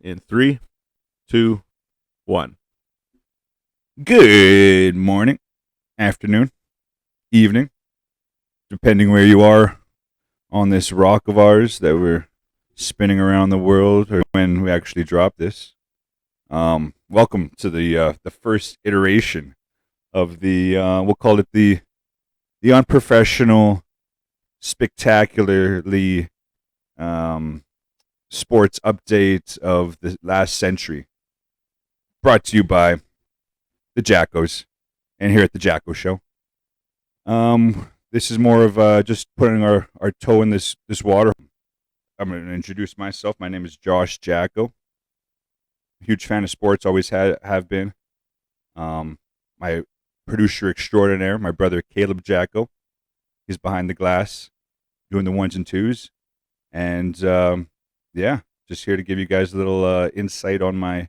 In three, two, one. Good morning, afternoon, evening, depending where you are on this rock of ours that we're spinning around the world, or when we actually drop this. Welcome to the first iteration of the we'll call it the unprofessional, spectacularly um, sports update of the last century, brought to you by the Jackos, and here at the Jackos Show. This is more of just putting our toe in this water. I'm going to introduce myself. My name is Josh Jacko. Huge fan of sports, always have been. My producer extraordinaire, my brother Caleb Jacko, he's behind the glass, doing the ones and twos, and yeah, just here to give you guys a little insight on my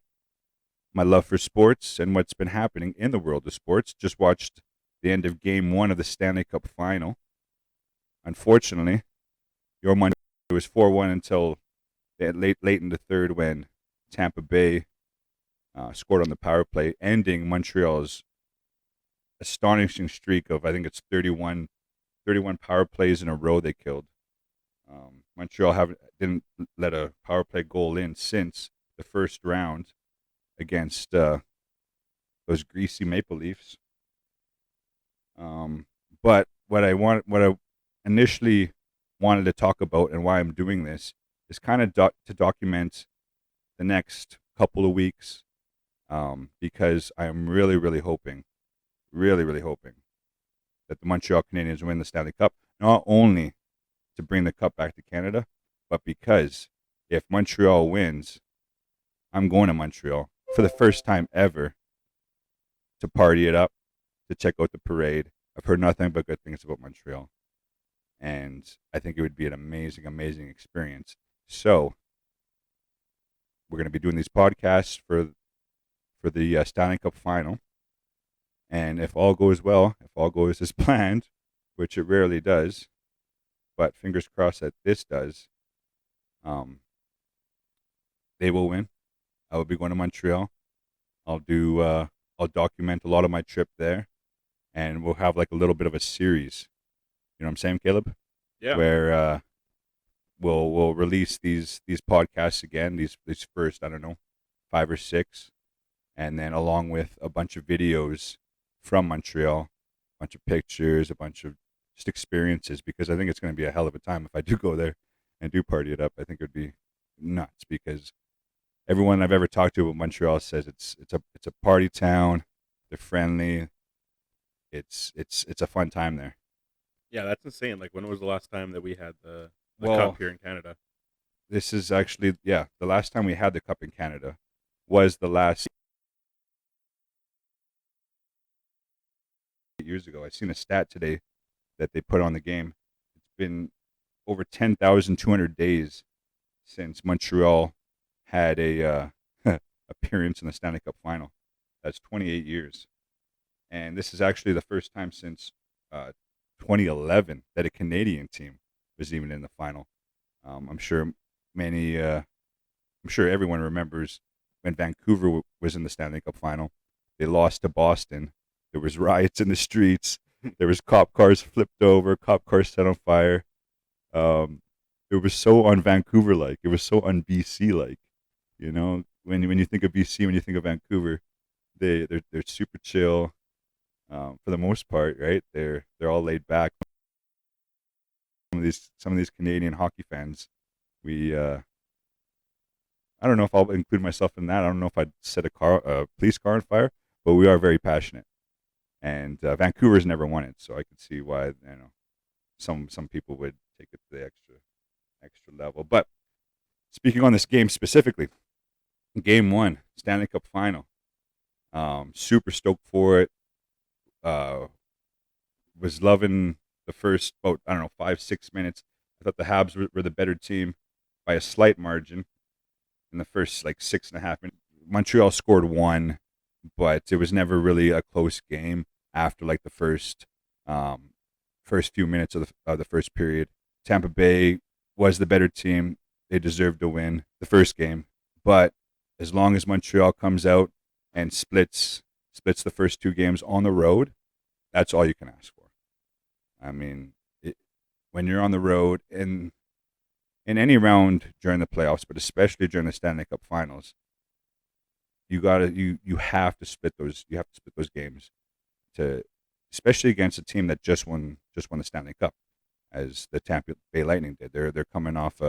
love for sports and what's been happening in the world of sports. Just watched the end of Game 1 of the Stanley Cup final. Unfortunately, your Montreal it was 4-1 until late in the third when Tampa Bay scored on the power play, ending Montreal's astonishing streak of, I think it's 31 power plays in a row they killed. Montreal didn't let a power play goal in since the first round against those greasy Maple Leafs. But what I initially wanted to talk about and why I'm doing this is kind of to document the next couple of weeks, because I am really hoping, really hoping that the Montreal Canadiens win the Stanley Cup, not only to bring the cup back to Canada, but because if Montreal wins, I'm going to Montreal for the first time ever to party it up, to check out the parade. I've heard nothing but good things about Montreal, and I think it would be an amazing experience. So we're going to be doing these podcasts for the Stanley Cup final, and if all goes well, if all goes as planned, which it rarely does, but fingers crossed that this does, um, they will win. I will be going to Montreal. I'll document a lot of my trip there, and we'll have like a little bit of a series. You know what I'm saying, Caleb? Yeah. Where we'll release these podcasts again. These first, I don't know, 5 or 6, and then along with a bunch of videos from Montreal, a bunch of pictures, a bunch of just experiences. Because I think it's going to be a hell of a time if I do go there and do party it up. I think it would be nuts because everyone I've ever talked to about Montreal says it's a party town. They're friendly. It's a fun time there. Yeah, that's insane. Like, when was the last time that we had the Well, cup here in Canada? this is actually, yeah, the last time we had the cup in Canada was the last 8 years ago. I seen a stat today that they put on the game. It's been over 10,200 days since Montreal had a appearance in the Stanley Cup final. That's 28 years. And this is actually the first time since uh, 2011 that a Canadian team was even in the final. I'm sure I'm sure everyone remembers when Vancouver was in the Stanley Cup final. They lost to Boston. There was riots in the streets. There was cop cars flipped over, cop cars set on fire. Um, it was so un Vancouver like. It was so un BC like. You know, when you think of BC, when you think of Vancouver, they're super chill, for the most part, right? They're all laid back. Some of these Canadian hockey fans, we I don't know if I'll include myself in that. I don't know if I'd set a police car on fire, but we are very passionate. And Vancouver's never won it, so I could see why some people would take it to the extra level. But speaking on this game specifically, Game 1, Stanley Cup final, super stoked for it. Uh, was loving the first about, I don't know, 5 6 minutes. I thought the Habs were the better team by a slight margin in the first like 6.5 minutes. Montreal scored one, but it was never really a close game after like the first few minutes of the first period. Tampa Bay was the better team. They deserved to win the first game, but as long as Montreal comes out and splits the first two games on the road, that's all you can ask for. I mean, when you're on the road in any round during the playoffs, but especially during the Stanley Cup Finals, you have to split those games to, especially against a team that just won the Stanley Cup, as the Tampa Bay Lightning did. They're coming off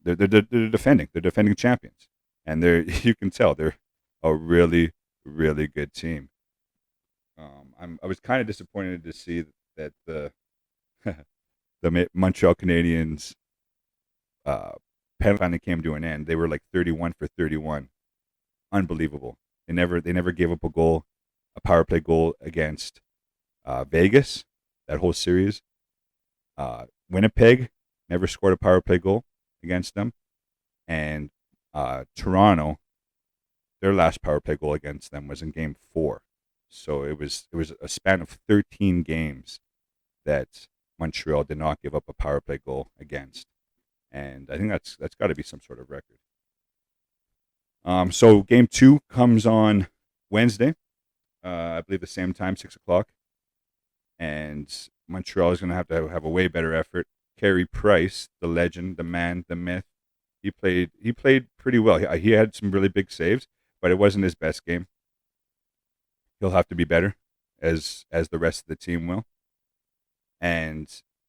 they're defending champions, and they're you can tell they're a really really good team. I was kind of disappointed to see that the Montreal Canadiens penalty finally came to an end. They were like 31 for 31, unbelievable. They never gave up a power play goal against Vegas that whole series. Winnipeg never scored a power play goal against them, and Toronto, their last power play goal against them was in Game 4. So it was a span of 13 games that Montreal did not give up a power play goal against, and I think that's got to be some sort of record. So Game 2 comes on Wednesday, I believe the same time, 6 o'clock, and Montreal is going to have a way better effort. Carey Price, the legend, the man, the myth, he played pretty well. He had some really big saves, but it wasn't his best game. He'll have to be better, as the rest of the team will. And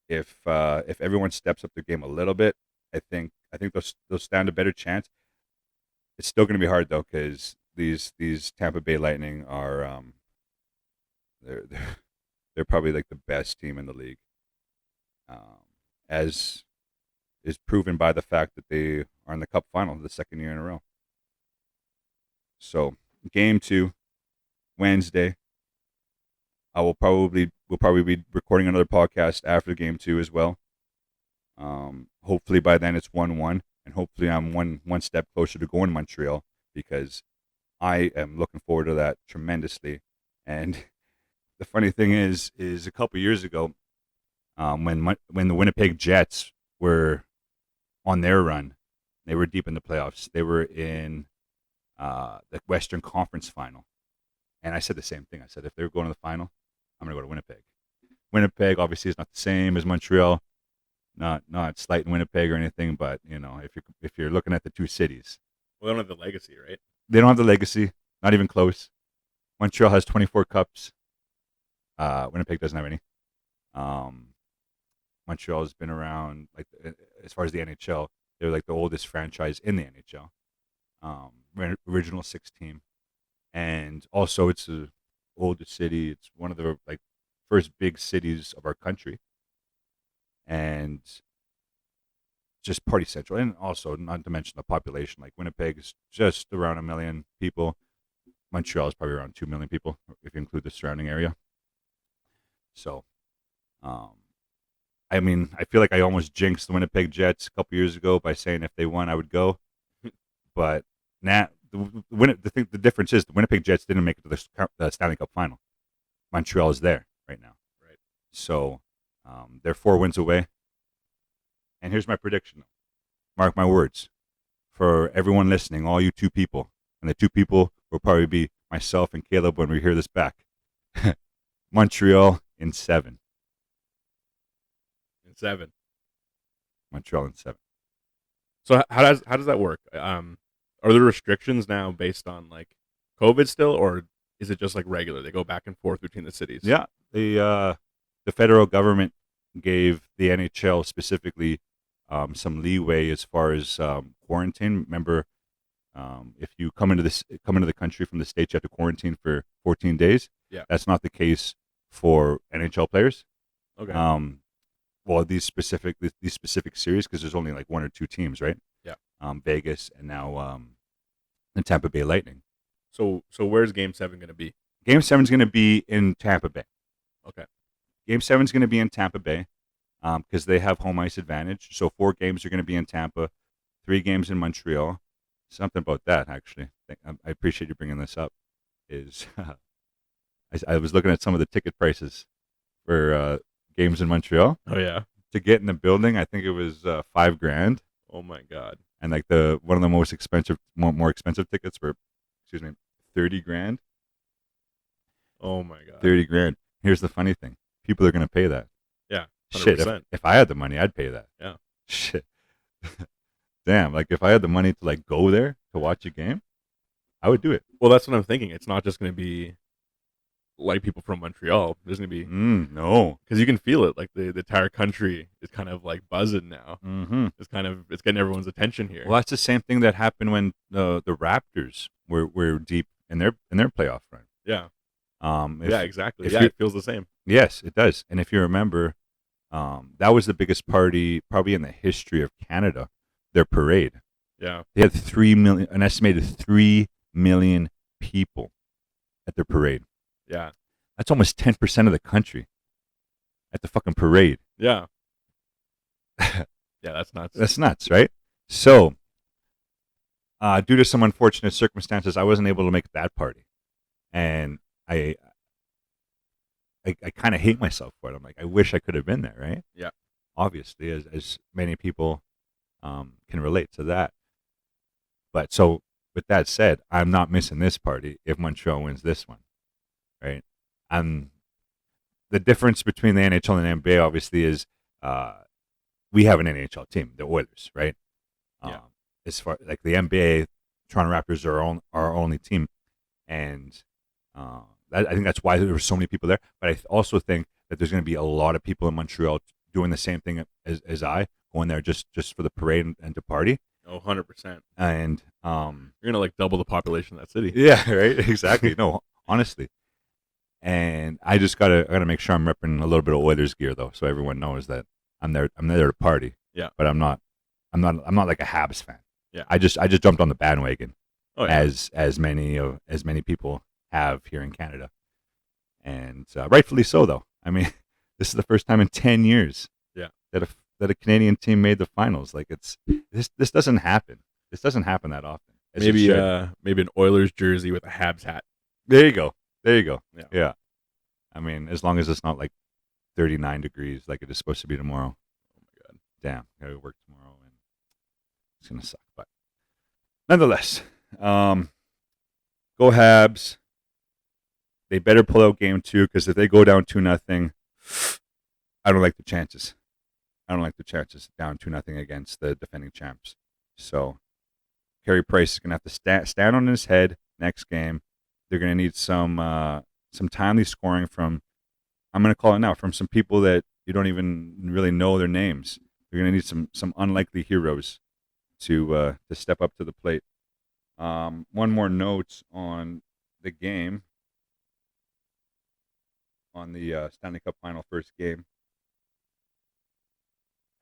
if everyone steps up their game a little bit, I think they'll stand a better chance. It's still going to be hard though, because these Tampa Bay Lightning are they're they're probably like the best team in the league, as is proven by the fact that they are in the Cup final the second year in a row. So Game 2, Wednesday. We'll probably be recording another podcast after Game 2 as well. Hopefully by then it's 1-1, and hopefully I'm one step closer to going to Montreal, because I am looking forward to that tremendously. And the funny thing is a couple years ago, when the Winnipeg Jets were on their run, they were deep in the playoffs. They were in the Western Conference Final, and I said the same thing. I said if they're going to the final, I'm going to go to Winnipeg. Winnipeg obviously is not the same as Montreal. Not slighting Winnipeg or anything, but if you're looking at the two cities, Well, they don't have the legacy, right? they don't have the legacy. Not even close. Montreal has 24 cups. Winnipeg doesn't have any. Um, Montreal has been around, like, as far as the NHL. They're like the oldest franchise in the NHL. Original 6 team, and also it's the oldest city. It's one of the like first big cities of our country, and just party central. And also, not to mention the population. Like Winnipeg is just around 1 million people. Montreal is probably around 2 million people if you include the surrounding area. So, I mean, I feel like I almost jinxed the Winnipeg Jets a couple years ago by saying if they won, I would go. But now, the difference is the Winnipeg Jets didn't make it to the Stanley Cup final. Montreal is there right now. Right. So they're 4 wins away. And here's my prediction. Mark my words. For everyone listening, all you 2 people, and the 2 people will probably be myself and Caleb when we hear this back. Montreal in 7. In 7. Montreal in 7. So how does that work? Are there restrictions now based on like COVID still, or is it just like regular? They go back and forth between the cities. Yeah, the federal government gave the NHL specifically some leeway as far as quarantine. Remember, if you come into the country from the States, you have to quarantine for 14 days. Yeah. That's not the case for NHL players. Okay. Well, these specific series, because there's only like 1 or 2 teams, right? Yeah. Vegas and now the Tampa Bay Lightning. So where's Game 7 going to be? Game 7 is going to be in Tampa Bay. Okay. Game 7 is going to be in Tampa Bay because they have home ice advantage. So 4 games are going to be in Tampa, 3 games in Montreal. Something about that, actually. I appreciate you bringing this up. Is I was looking at some of the ticket prices for games in Montreal. Oh yeah. To get in the building, I think it was $5,000. Oh my god. And like the one of the most expensive, more expensive tickets were, excuse me, 30 grand. Oh my god. 30 grand. Here's the funny thing: people are gonna pay that. Yeah. Hundred Shit, percent. if I had the money, I'd pay that. Yeah. Shit, damn. Like if I had the money to like go there to watch a game, I would do it. Well, that's what I'm thinking. It's not just going to be like people from Montreal. There's going to be No. because you can feel it. Like the entire country is kind of like buzzing now. Mm-hmm. It's getting everyone's attention here. Well, that's the same thing that happened when the Raptors were deep in their playoff run. Yeah. If, Yeah. Exactly. if Yeah. you, It feels the same. yes, it does. And if you remember, that was the biggest party probably in the history of Canada. Their parade. Yeah. They had 3 million, an estimated 3 million people at their parade. Yeah. That's almost 10% of the country at the fucking parade. Yeah. Yeah. That's nuts. That's nuts, right? So, due to some unfortunate circumstances, I wasn't able to make that party, and I kind of hate myself for it. I'm like, I wish I could have been there, right? Yeah. Obviously, as many people can relate to that. But so, with that said, I'm not missing this party if Montreal wins this one, right? I'm the difference between the NHL and the NBA obviously is we have an NHL team, the Oilers, right? Yeah. As far like the NBA, Toronto Raptors are our only team, and I think that's why there were so many people there. But I also think that there's going to be a lot of people in Montreal doing the same thing as I, going there just for the parade and to party. Oh, 100%. And You're gonna like double the population of that city. yeah, right, exactly. No, honestly. And I just gotta make sure I'm repping a little bit of Oilers gear though, so everyone knows that I'm there. I'm there to party. Yeah. But I'm not like a Habs fan. Yeah. I just jumped on the bandwagon, Oh yeah. as many people have here in Canada, and rightfully so though. I mean, this is the first time in 10 years Yeah. that a Canadian team made the finals. Like this doesn't happen. This doesn't happen that often. as it should. Maybe an Oilers jersey with a Habs hat. There you go. There you go. Yeah. Yeah. I mean, as long as it's not like 39 degrees like it is supposed to be tomorrow. Oh my god. Damn, gotta work tomorrow, and it's gonna suck. But nonetheless, go Habs. They better pull out game 2 because if they go down 2-0, I don't like the chances. I don't like the chances down 2-0 against the defending champs. So Carey Price is gonna have to stand on his head next game. They're gonna need some timely scoring from, I'm going to call it now, from some people that you don't even really know their names. You're going to need some unlikely heroes to step up to the plate. One more note on the game, on the Stanley Cup Final first game.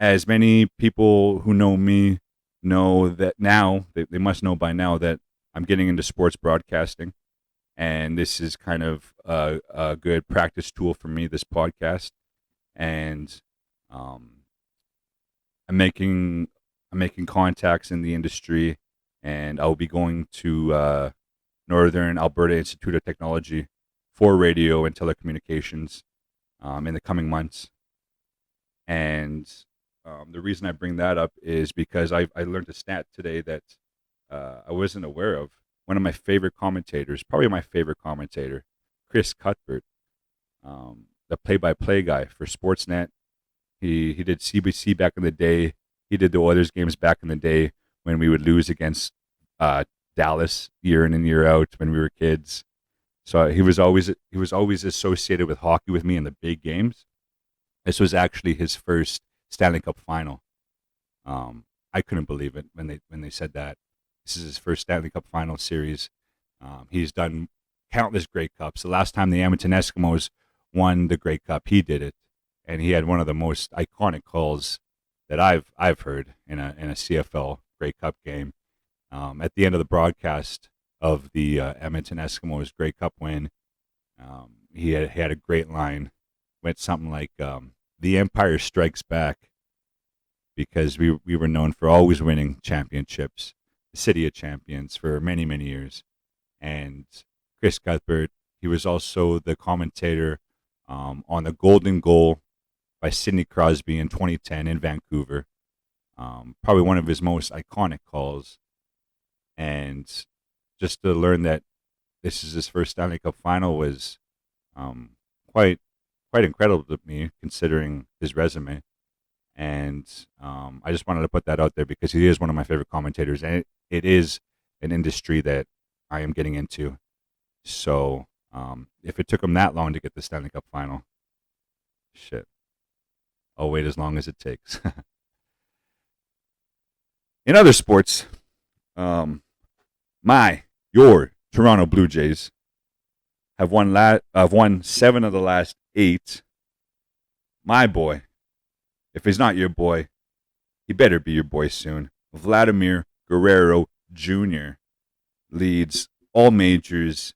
As many people who know me know that now, they must know by now that I'm getting into sports broadcasting. And this is kind of a good practice tool for me, this podcast. And I'm making contacts in the industry, and I'll be going to Northern Alberta Institute of Technology for radio and telecommunications in the coming months. And the reason I bring that up is because I learned a stat today that I wasn't aware of. One of my favorite commentators, probably my favorite commentator, Chris Cuthbert, the play-by-play guy for Sportsnet. He did CBC back in the day. He did the Oilers games back in the day when we would lose against Dallas year in and year out when we were kids. So he was always associated with hockey with me in the big games. This was actually his first Stanley Cup final. I couldn't believe it when they said that. This is his first Stanley Cup final series. He's done countless Grey Cups. The last time the Edmonton Eskimos won the Grey Cup, he did it, and he had one of the most iconic calls that I've heard in a CFL Grey Cup game. At the end of the broadcast of the Edmonton Eskimos Grey Cup win, he had a great line. Went something like, "The Empire Strikes Back," because we were known for always winning championships, the City of Champions, for many, many years. And Chris Cuthbert, he was also the commentator on the Golden Goal by Sidney Crosby in 2010 in Vancouver. Probably one of his most iconic calls, and just to learn that this is his first Stanley Cup final was um, quite quite incredible to me, considering his resume. And I just wanted to put that out there because he is one of my favorite commentators, and it is an industry that I am getting into. So if it took him that long to get the Stanley Cup final, shit, I'll wait as long as it takes. In other sports, um, your Toronto Blue Jays have won 7 of the last 8. My boy, if he's not your boy, he better be your boy soon. Vladimir Guerrero Jr. leads all majors,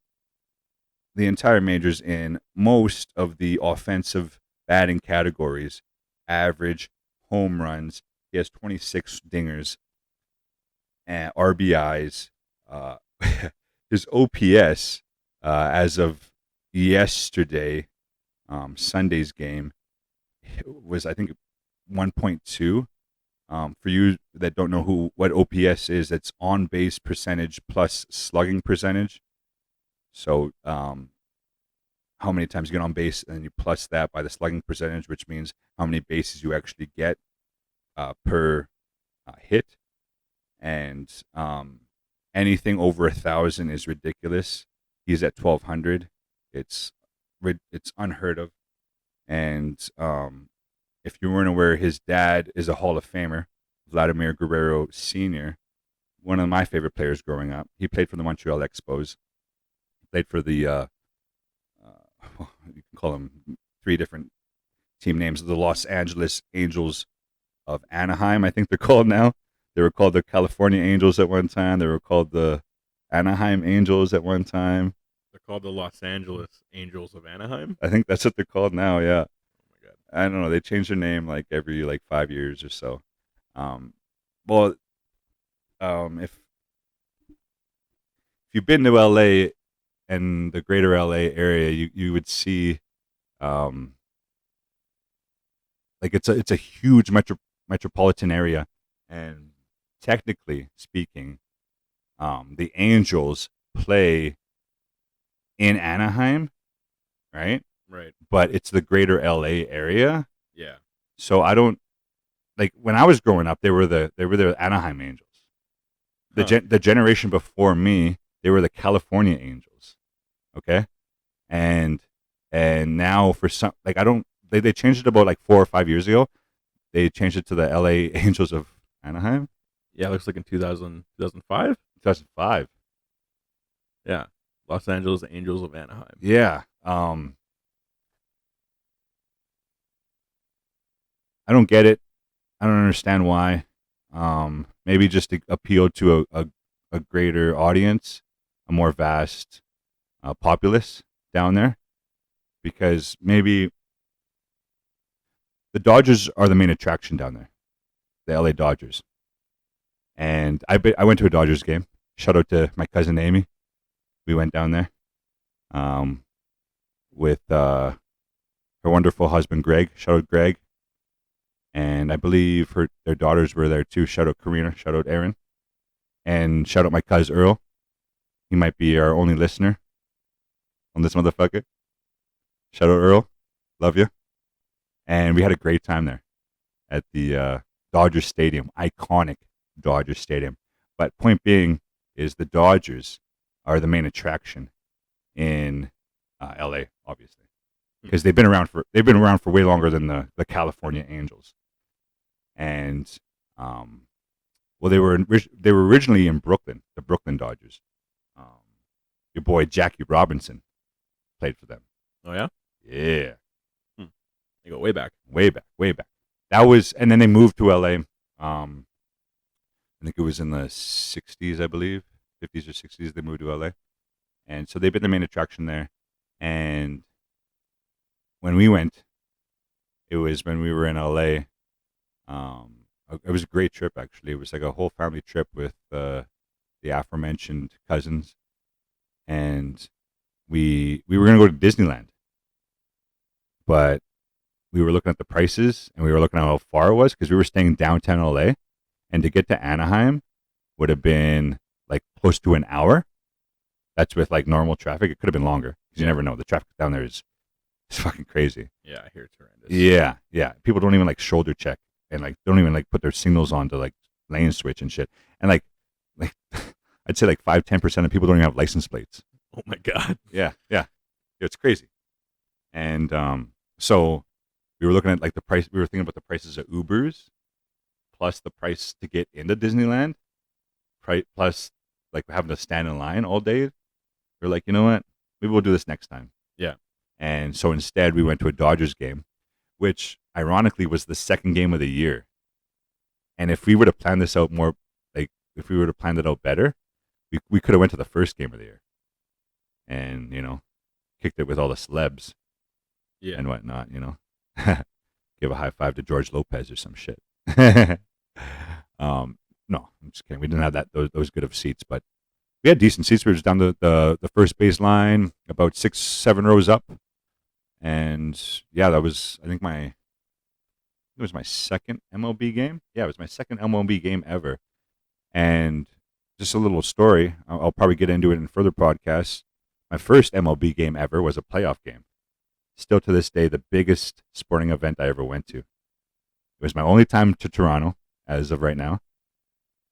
the entire majors, in most of the offensive batting categories. Average, home runs. He has 26 dingers and RBIs. Uh, his OPS, as of yesterday, Sunday's game, was, I think, 1.2. For you that don't know what OPS is, it's on base percentage plus slugging percentage. So how many times you get on base, and you plus that by the slugging percentage, which means how many bases you actually get per hit. And anything over 1,000 is ridiculous. He's at 1,200. It's unheard of. And if you weren't aware, his dad is a Hall of Famer, Vladimir Guerrero Sr., one of my favorite players growing up. He played for the Montreal Expos. He played for the, you can call them 3 different team names, the Los Angeles Angels of Anaheim, I think they're called now. They were called the California Angels at one time. They were called the Anaheim Angels at one time. They're called the Los Angeles Angels of Anaheim. I think that's what they're called now, yeah. Oh my god. I don't know. They change their name like every 5 years or so. Well, if you've been to LA and the greater LA area, you would see, like it's a huge metropolitan area, and technically speaking, the Angels play in Anaheim, right? Right. But it's the greater LA area. Yeah. So I don't, like, when I was growing up, they were the Anaheim Angels. The generation before me, they were the California Angels. Okay? And now, for some, like, I don't, they changed it about 4 or 5 years ago. They changed it to the LA Angels of Anaheim. Yeah, it looks like in 2005. 2005. Yeah. Los Angeles Angels of Anaheim. Yeah. I don't get it. I don't understand why. Maybe just to appeal to a greater audience, a more vast populace down there, because maybe the Dodgers are the main attraction down there, the LA Dodgers. And I went to a Dodgers game. Shout out to my cousin Amy. We went down there with her wonderful husband Greg. Shout out Greg. And I believe their daughters were there too. Shout out Karina. Shout out Aaron. And shout out my cousin Earl. He might be our only listener on this motherfucker. Shout out Earl. Love you. And we had a great time there at the Dodger Stadium. Iconic Dodger Stadium. But point being is the Dodgers are the main attraction in LA, obviously, because they've been around for way longer than the California Angels. And well, they were originally in Brooklyn, the Brooklyn Dodgers. Your boy Jackie Robinson played for them. Oh yeah. Yeah. They go way back. Way back. That was, and then they moved to LA. I think it was in the 60s, I believe, 50s or 60s. They moved to LA, and so they've been the main attraction there. And when we went, it was when we were in LA. It was a great trip, actually. It was like a whole family trip with the aforementioned cousins, and we were gonna go to Disneyland, but we were looking at the prices, and we were looking at how far it was, because we were staying downtown LA. and to get to Anaheim would have been like close to an hour. That's with like normal traffic. It could have been longer because you never know. The traffic down there is it's fucking crazy. Yeah, I hear it's horrendous. Yeah, yeah. People don't even like shoulder check and like don't even like put their signals on to like lane switch and shit. And like I'd say like 5-10% of people don't even have license plates. Oh my god. Yeah, yeah. It's crazy. And so we were looking at like the price. We were thinking about the prices of Ubers plus the price to get into Disneyland, plus like having to stand in line all day. We're like, you know what? Maybe we'll do this next time. Yeah. And so instead, we went to a Dodgers game, which ironically was the second game of the year. And if we would have planned this out more, like if we would have planned it out better, we could have went to the first game of the year, and kicked it with all the celebs Yeah. and whatnot. Give a high five to George Lopez or some shit. No, I'm just kidding. We didn't have those good of seats, but we had decent seats. We were just down the first base line, about 6-7 rows up, and yeah, that was I think it was my second MLB game. Yeah, it was my second MLB game ever. And just a little story. I'll probably get into it in further podcasts. My first MLB game ever was a playoff game. Still to this day, the biggest sporting event I ever went to. It was my only time to Toronto as of right now.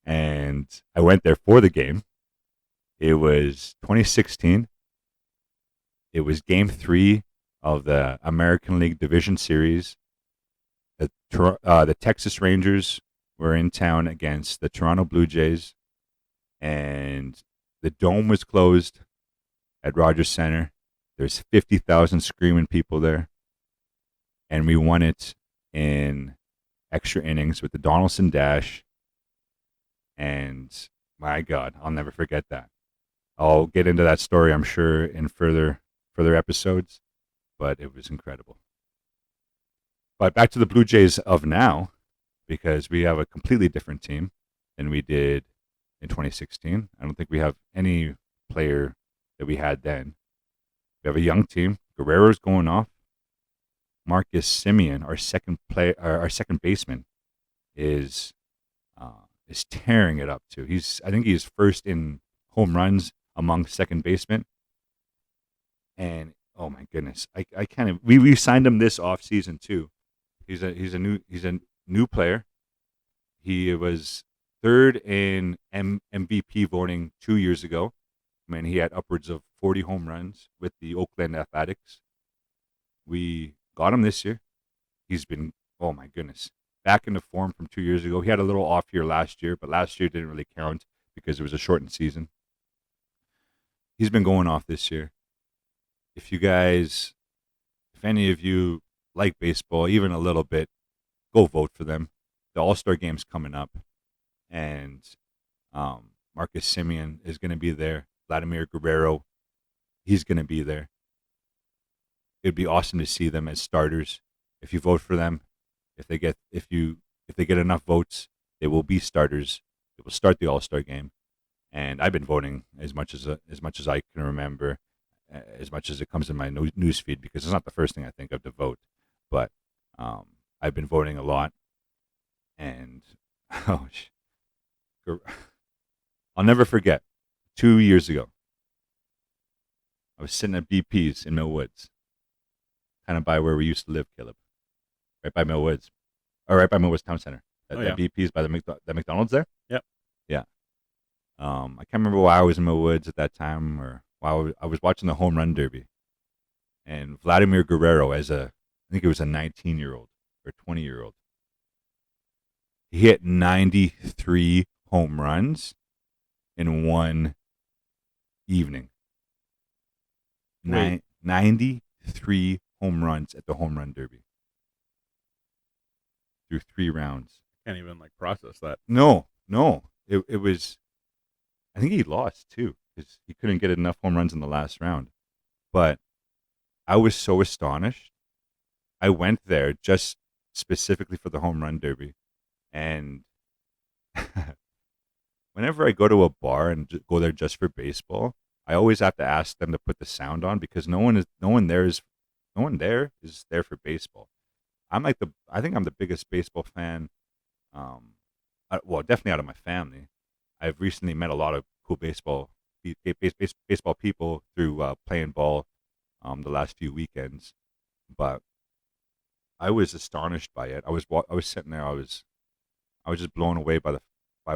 And I went there for the game. It was 2016. It was game 3 of the American League Division Series. The Texas Rangers were in town against the Toronto Blue Jays, and the dome was closed at Rogers Center. There's 50,000 screaming people there, and we won it in extra innings with the Donaldson Dash. And my God, I'll never forget that. I'll get into that story, I'm sure, in further episodes, but it was incredible. But back to the Blue Jays of now, because we have a completely different team than we did in 2016. I don't think we have any player that we had then. We have a young team. Guerrero's going off. Marcus Semien, our second baseman, is tearing it up too. I think he's first in home runs among second basemen. And oh my goodness, I can't. We signed him this off season too. He's a new player. He was third in MVP voting 2 years ago. I mean, he had upwards of 40 home runs with the Oakland Athletics. We got him this year. He's been, oh my goodness, back into form from 2 years ago. He had a little off year last year, but last year didn't really count because it was a shortened season. He's been going off this year. If any of you like baseball, even a little bit, go vote for them. The All-Star Game's coming up, and Marcus Semien is going to be there. Vladimir Guerrero, he's going to be there. It'd be awesome to see them as starters. If you vote for them, if they get enough votes, they will be starters. They will start the All-Star Game, and I've been voting as much as I can remember, as much as it comes in my news feed, because it's not the first thing I think of to vote, but I've been voting a lot, and I'll never forget. 2 years ago, I was sitting at BP's in Mill Woods, kind of by where we used to live, Caleb, right by Mill Woods, or right by Mill Woods Town Center. That BP's by the McDonald's there. Yep. Yeah. I can't remember why I was in Mill Woods at that time, or why I was watching the home run derby, and Vladimir Guerrero, I think it was a 19-year-old or 20-year-old, he hit 93 home runs in one evening. 93 home runs at the home run derby through 3 rounds. Can't even process that. No. It was. I think he lost too because he couldn't get enough home runs in the last round. But I was so astonished. I went there just specifically for the home run derby, and whenever I go to a bar and go there just for baseball, I always have to ask them to put the sound on because no one there is there for baseball. I think I'm the biggest baseball fan well, definitely out of my family. I've recently met a lot of cool baseball people through playing ball the last few weekends, but I was astonished by it. I was sitting there. I was just blown away by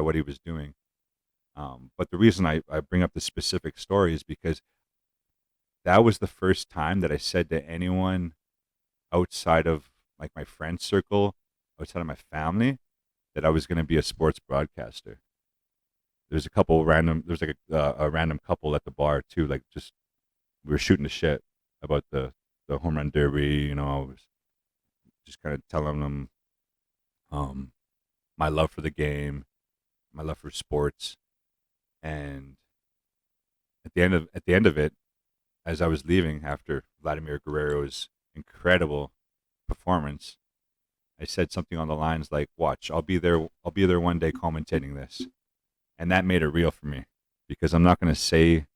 what he was doing. But the reason I bring up this specific story is because that was the first time that I said to anyone outside of like my friend circle, outside of my family, that I was going to be a sports broadcaster. There's like a random couple at the bar too, like just we were shooting the shit about the home run derby. I was just kind of telling them um, my love for the game, my love for sports, and at the end of it, as I was leaving after Vladimir Guerrero's incredible performance, I said something on the lines like, "Watch, I'll be there. I'll be there one day commentating this," and that made it real for me because I'm not going to say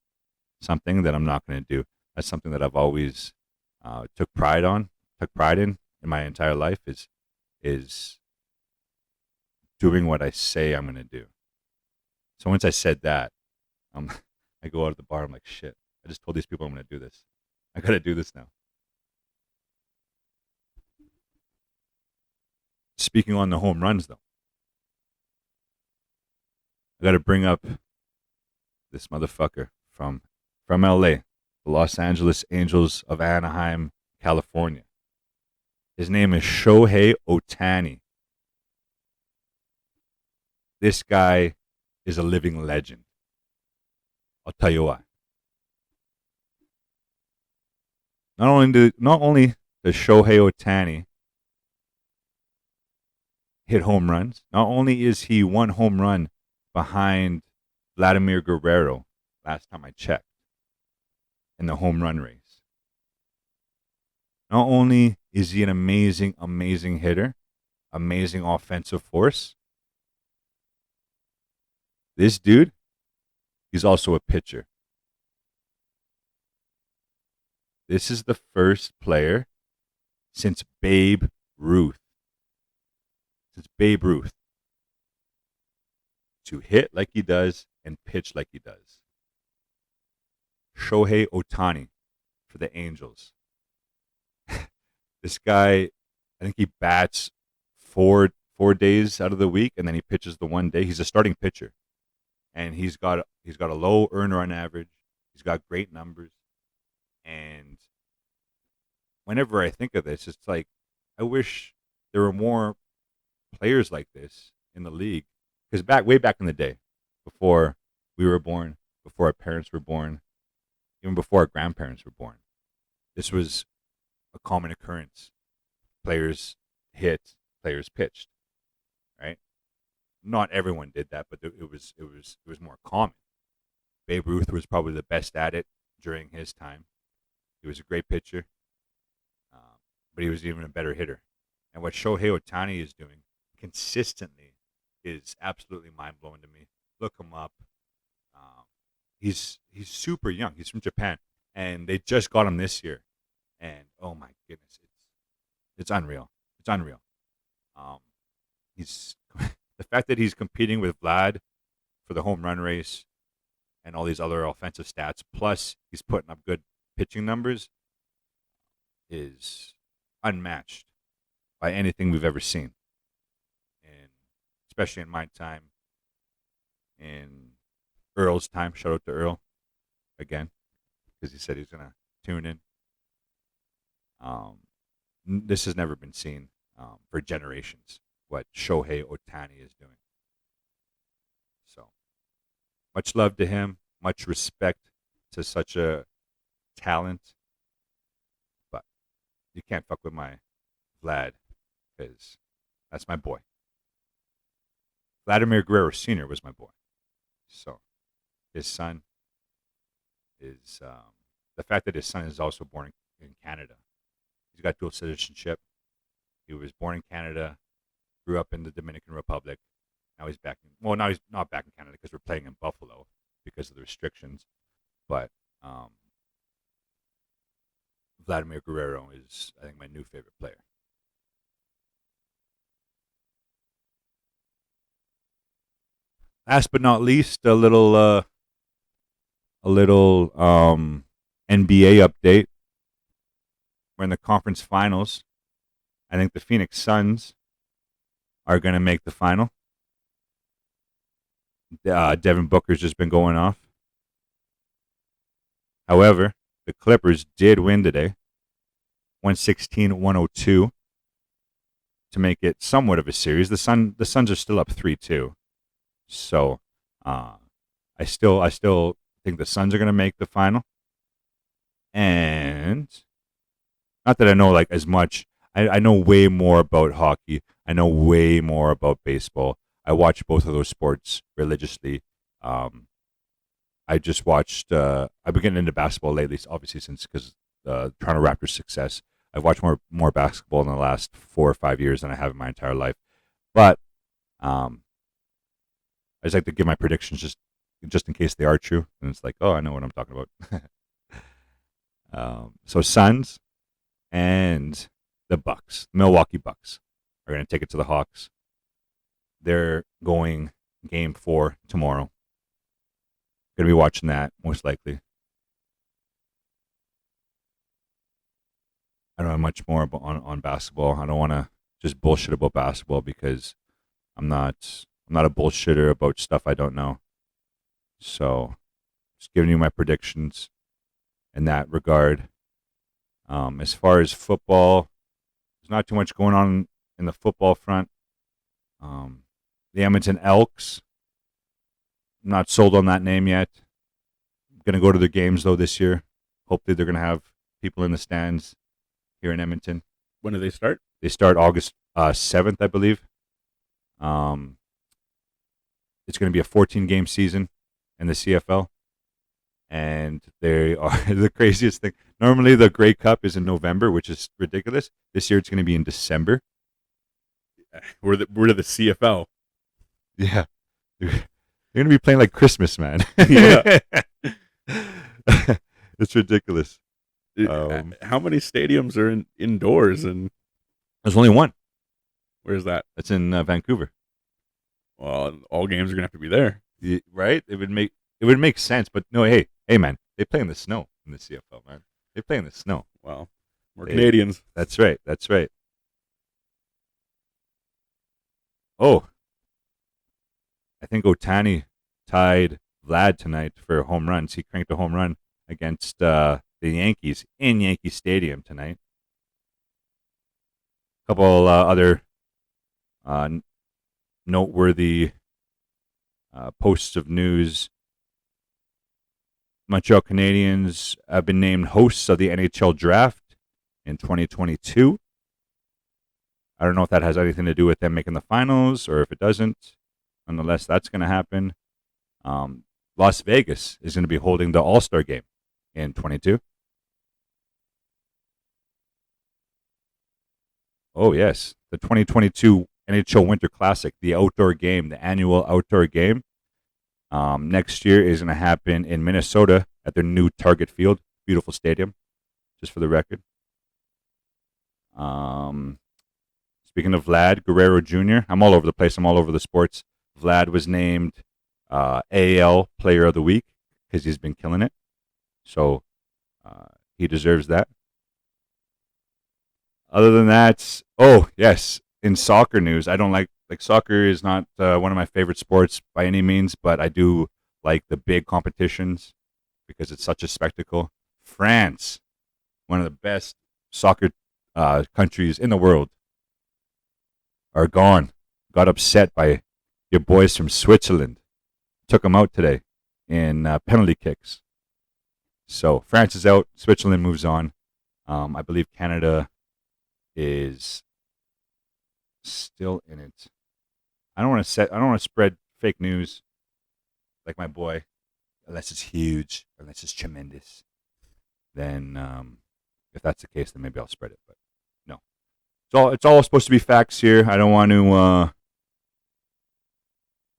something that I'm not going to do. That's something that I've always took pride in my entire life is doing what I say I'm going to do. So once I said that, um, I go out of the bar. I'm like, shit. I just told these people I'm going to do this. I got to do this now. Speaking on the home runs, though, I got to bring up this motherfucker from LA, the Los Angeles Angels of Anaheim, California. His name is Shohei Ohtani. This guy is a living legend. I'll tell you why. Not only does Shohei Ohtani hit home runs, not only is he one home run behind Vladimir Guerrero last time I checked in the home run race. Not only is he an amazing, amazing hitter, amazing offensive force, this dude, he's also a pitcher. This is the first player since Babe Ruth. Since Babe Ruth to hit like he does and pitch like he does. Shohei Ohtani for the Angels. This guy, I think he bats four days out of the week, and then he pitches the one day. He's a starting pitcher, and he's got a low earner on average. He's got great numbers, and whenever I think of this, it's like I wish there were more players like this in the league. Because way back in the day, before we were born, before our parents were born, even before our grandparents were born, this was a common occurrence. Players hit, players pitched, right? Not everyone did that, but it was more common. Babe Ruth was probably the best at it during his time. He was a great pitcher, but he was even a better hitter. And what Shohei Ohtani is doing consistently is absolutely mind blowing to me. Look him up. Um, he's super young. He's from Japan, and they just got him this year. And oh my goodness, it's unreal. It's unreal. Um, he's the fact that he's competing with Vlad for the home run race and all these other offensive stats, plus he's putting up good pitching numbers, is unmatched by anything we've ever seen. And especially in my time, in Earl's time. Shout out to Earl again because he said he's gonna tune in. Um, this has never been seen for generations. What Shohei Ohtani is doing. So much love to him. Much respect to such a talent. But you can't fuck with my Vlad because that's my boy. Vladimir Guerrero Sr. was my boy. So his son is the fact that his son is also born in Canada. He's got dual citizenship. He was born in Canada, grew up in the Dominican Republic. Now he's back. Now he's not back in Canada because we're playing in Buffalo because of the restrictions. But Vladimir Guerrero is, I think, my new favorite player. Last but not least, a little NBA update. We're in the conference finals. I think the Phoenix Suns are going to make the final. Devin Booker's just been going off. However, the Clippers did win today, 116-102, to make it somewhat of a series. The Suns are still up 3-2. So, I still think the Suns are going to make the final. And not that I know like as much. I know way more about hockey. I know way more about baseball. I watch both of those sports religiously. Um, I just watched. I've been getting into basketball lately, obviously since because Toronto Raptors' success. I've watched more basketball in the last 4 or 5 years than I have in my entire life. But um, I just like to give my predictions just in case they are true, and it's like, oh, I know what I'm talking about. So Suns and the Bucks, Milwaukee Bucks, are going to take it to the Hawks. They're going Game 4 tomorrow. Going to be watching that most likely. I don't have much more about, on basketball. I don't want to just bullshit about basketball because I'm not a bullshitter about stuff I don't know. So, just giving you my predictions in that regard. As far as football, there's not too much going on in the football front. Um, the Edmonton Elks, I'm not sold on that name yet. Going to go to the games though this year. Hopefully, they're going to have people in the stands here in Edmonton. When do they start? They start August 7th, I believe. Um, it's going to be a 14-game season in the CFL, and they are the craziest thing. Normally, the Grey Cup is in November, which is ridiculous. This year, it's going to be in December. We're to the CFL. Yeah, they're going to be playing like Christmas, man. Yeah. It's ridiculous. How many stadiums are indoors, and There's only one. where's that? That's in Vancouver. Well, all games are gonna have to be there. Right? It would make sense, but no. Hey, man, they play in the snow in the CFL, man. They play in the snow. Well, we're Hey. Canadians. That's right. That's right. Oh, I think Otani tied Vlad tonight for home runs. He cranked a home run against the Yankees in Yankee Stadium tonight. A couple other noteworthy posts of news. Montreal Canadiens have been named hosts of the NHL draft in 2022. I don't know if that has anything to do with them making the finals or if it doesn't. Nonetheless, that's going to happen. Las Vegas is going to be holding the All-Star game in 22. Oh, yes. The 2022 NHL Winter Classic, the outdoor game, the annual outdoor game. Next year is going to happen in Minnesota at their new Target Field. Beautiful stadium, just for the record. Speaking of Vlad Guerrero Jr., I'm all over the place. I'm all over the sports. Vlad was named AL Player of the Week because he's been killing it. So he deserves that. Other than that, oh, yes, in soccer news, I don't like soccer is not one of my favorite sports by any means, but I do like the big competitions because it's such a spectacle. France, one of the best soccer countries in the world, are gone. Got upset by your boys from Switzerland. Took them out today in penalty kicks. So France is out. Switzerland moves on. I believe Canada is still in it. I don't want to spread fake news like my boy, unless it's huge, unless it's tremendous. Then, if that's the case, then maybe I'll spread it. But no, it's all supposed to be facts here. I don't want to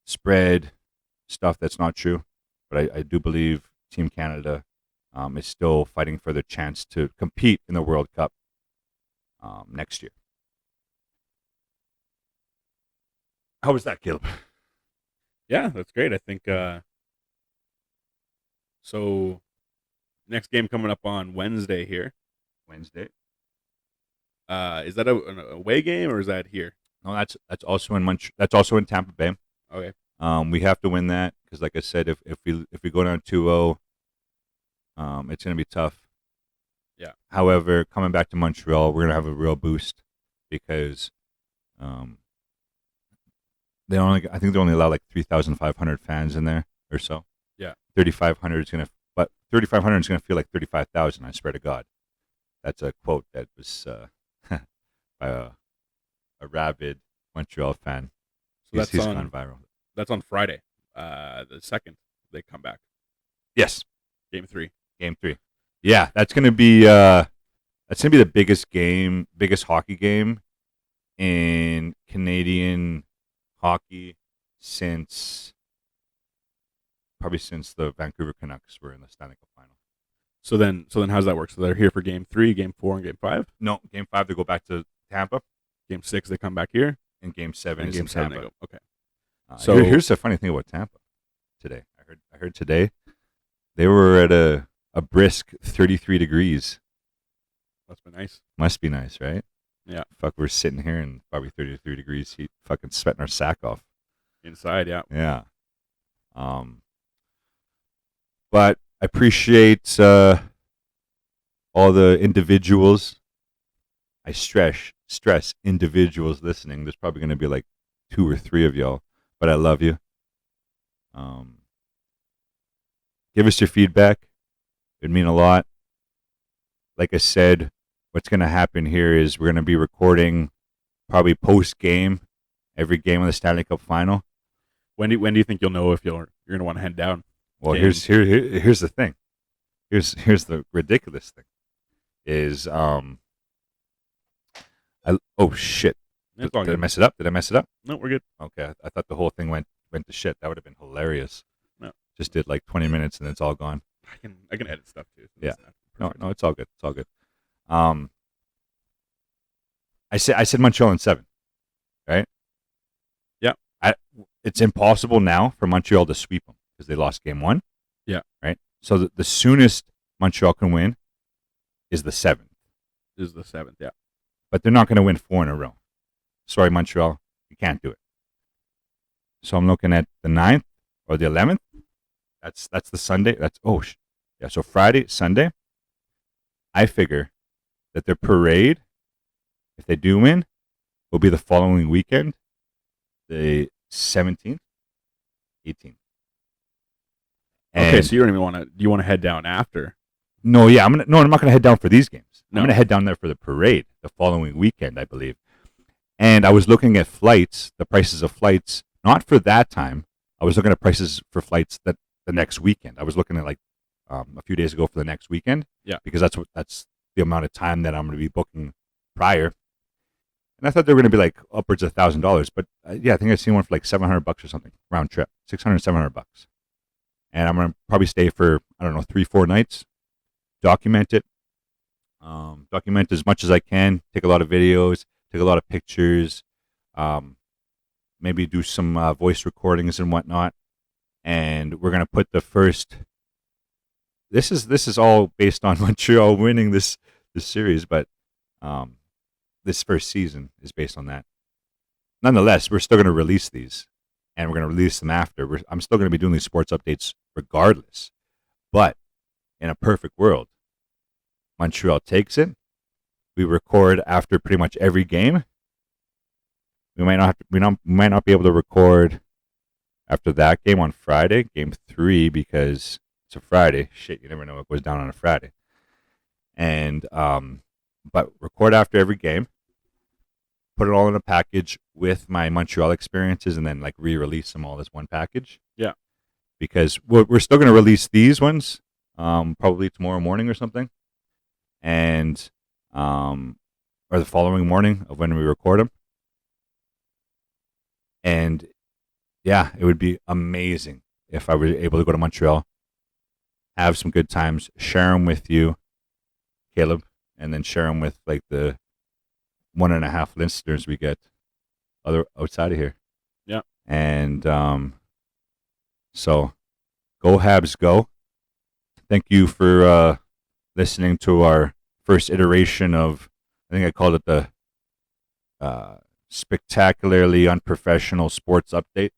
spread stuff that's not true. But I do believe Team Canada is still fighting for their chance to compete in the World Cup next year. How was that, Caleb? Yeah, that's great. I think so. Next game coming up on Wednesday here. Wednesday. Is that an away game or is that here? No, that's also in That's also in Tampa Bay. Okay. We have to win that because, like I said, if we go down 2-0, it's going to be tough. Yeah. However, coming back to Montreal, we're going to have a real boost because um, I think they only allow like 3,500 fans in there or so. Yeah. 3,500 is going to, but 3,500 is going to feel like 35,000. I swear to God, that's a quote that was by a rabid Montreal fan. So He's gone viral. That's on Friday. The second they come back. Yes, Game 3. Game 3. Yeah, that's gonna be the biggest hockey game in Canadian hockey since the Vancouver Canucks were in the Stanley Cup final. So then how does that work? So they're here for Game 3, Game 4, and Game 5. No, Game 5 they go back to Tampa. Game 6 they come back here, and Game 7 and is Game in 7 Tampa. they go. Okay. So here's the funny thing about Tampa today. I heard today they were at a brisk 33 degrees. Must be nice. Must be nice, right? Yeah. Fuck, we're sitting here in probably 33 degrees heat, fucking sweating our sack off. Inside, yeah. Yeah. But I appreciate all the individuals. I stress individuals listening. There's probably going to be like 2 or 3 of y'all, but I love you. Give us your feedback. It'd mean a lot. Like I said, what's going to happen here is we're going to be recording probably post game every game of the Stanley Cup final. When do you think you'll know if you're going to want to head down? Well, here's the thing. Here's the ridiculous thing. Is oh shit. Did I mess it up? No, we're good. Okay, I thought the whole thing went to shit. That would have been hilarious. No, just did like 20 minutes and it's all gone. I can edit stuff too. Yeah. No, it's all good. It's all good. I said Montreal in 7, right? Yeah. It's impossible now for Montreal to sweep them because they lost game 1. Yeah. Right. So the soonest Montreal can win is the 7th. Is the 7th, yeah. But they're not going to win 4 in a row. Sorry, Montreal, you can't do it. So I'm looking at the 9th or the 11th. That's the Sunday. Yeah. So Friday, Sunday. I figure that their parade, if they do win, will be the following weekend, the 17th, 18th. Okay, so you don't even want to. Do you want to head down after? No, yeah, I'm not going to head down for these games. No. I'm going to head down there for the parade the following weekend, I believe. And I was looking at flights, the prices of flights, not for that time. I was looking at prices for flights that the next weekend. I was looking at like a few days ago for the next weekend. Yeah. Because that's the amount of time that I'm going to be booking prior. And I thought they were going to be like upwards of $1,000, but yeah, I think I've seen one for like $700 or something round trip, $600-700. And I'm going to probably stay for, I don't know, 3-4 nights. Document it. Document as much as I can. Take a lot of videos. Take a lot of pictures. Maybe do some voice recordings and whatnot. And we're going to put the first. This is all based on Montreal winning this series, but this first season is based on that. Nonetheless, we're still going to release these, and we're going to release them after. I'm still going to be doing these sports updates regardless. But in a perfect world, Montreal takes it. We record after pretty much every game. We might not be able to record after that game on Friday, game 3, because it's a Friday. Shit, you never know what goes down on a Friday. And but record after every game. Put it all in a package with my Montreal experiences, and then like re-release them all as one package. Yeah. Because we're still going to release these ones probably tomorrow morning or something, and or the following morning of when we record them. And yeah, it would be amazing if I were able to go to Montreal, have some good times, share them with you, Caleb, and then share them with like the 1.5 listeners we get outside of here. Yeah. And So go Habs, go! Thank you for listening to our first iteration of. I think I called it the uh, spectacularly unprofessional sports update.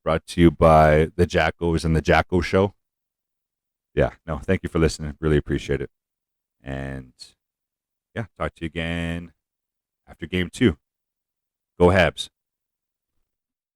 Brought to you by the Jackos and the Jacko Show. Yeah, no, thank you for listening. Really appreciate it. And yeah, talk to you again after game 2. Go Habs.